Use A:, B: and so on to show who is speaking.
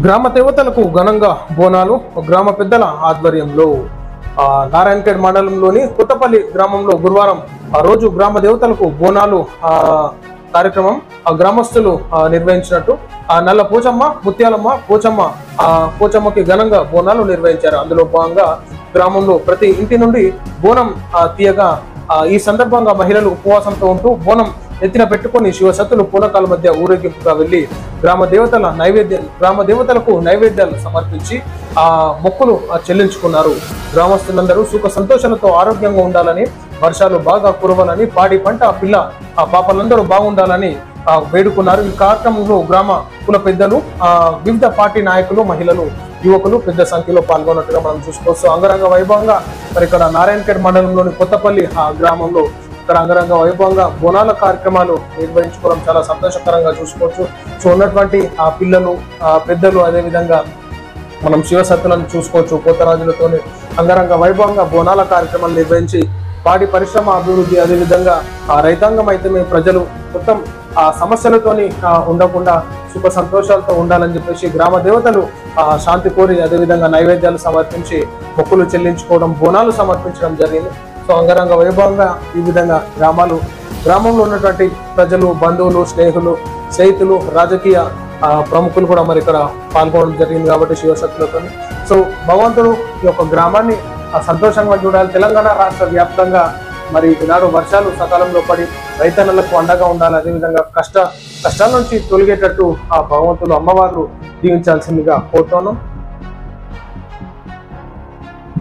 A: గ్రామ దేవతలకు ఘనంగా బోనాలు గ్రామ పెద్దల ఆధ్వర్యంలో నారాయణఖేడ్ మండలంలోని కొత్తపల్లి గ్రామంలో గురువారం రోజు గ్రామ దేవతలకు బోనాలు కార్యక్రమం గ్రామస్తులు నిర్వహించినట్టు నల్ల పోచమ్మ ముత్యాలమ్మ పోచమ్మకి ఘనంగా బోనాలు నిర్వహించారు. అందులో భాగంగా గ్రామంలో ప్రతి ఇంటి నుండి బోనం తీయగా ఈ సందర్భంగా మహిళలు ఉపవాసంతో ఉంటూ బోనం ఎత్తిన పెట్టుకుని శివసత్తులు పూనకాల మధ్య ఊరేగింపుగా వెళ్లి గ్రామ దేవతలకు నైవేద్యాలు సమర్పించి మొక్కులు చెల్లించుకున్నారు. గ్రామస్తులందరూ సుఖ సంతోషాలతో ఆరోగ్యంగా ఉండాలని, వర్షాలు బాగా కురవాలని, పాడి పంట పాపలందరూ బాగుండాలని వేడుకున్నారు. ఈ కార్యక్రమంలో గ్రామ కుల పెద్దలు, వివిధ పార్టీ నాయకులు, మహిళలు, యువకులు పెద్ద సంఖ్యలో పాల్గొన్నట్టుగా మనం చూసుకోవచ్చు. అంగరంగ వైభవంగా మరి ఇక్కడ నారాయణఖేడ్ మండలంలోని కొత్తపల్లి గ్రామంలో ఇక్కడ అంగరంగ వైభవంగా బోనాల కార్యక్రమాలు నిర్వహించుకోవడం చాలా సంతోషకరంగా చూసుకోవచ్చు. సో ఉన్నటువంటి పిల్లలు, పెద్దలు, అదేవిధంగా మనం శివసత్తులను చూసుకోవచ్చు. పోతరాజులతో అంగరంగ వైభవంగా బోనాల కార్యక్రమాలు నిర్వహించి పాడి పరిశ్రమ అభివృద్ధి, అదేవిధంగా రైతాంగం అయితే ప్రజలు మొత్తం సమస్యలతోని ఉండకుండా సుఖ సంతోషాలతో ఉండాలని చెప్పేసి గ్రామ దేవతలు శాంతి కోరి అదేవిధంగా నైవేద్యాలు సమర్పించి మొక్కులు చెల్లించుకోవడం, బోనాలు సమర్పించడం జరిగింది. సో అంగరంగ వైభవంగా ఈ విధంగా గ్రామంలో ఉన్నటువంటి ప్రజలు, బంధువులు, స్నేహితులు, రాజకీయ ప్రముఖులు కూడా మరి ఇక్కడ పాల్గొనడం జరిగింది కాబట్టి శివశక్తులతో. సో భగవంతుడు ఈ యొక్క గ్రామాన్ని సంతోషంగా చూడాలి. తెలంగాణ రాష్ట్ర వ్యాప్తంగా మరి ఈనాడు వర్షాలు సకాలంలో పడి రైతన్నలకు అండగా ఉండాలి. అదేవిధంగా కష్టాల నుంచి తొలగేటట్టు ఆ భగవంతులు, అమ్మవారు దీవించాల్సిందిగా కోరుతున్నాం.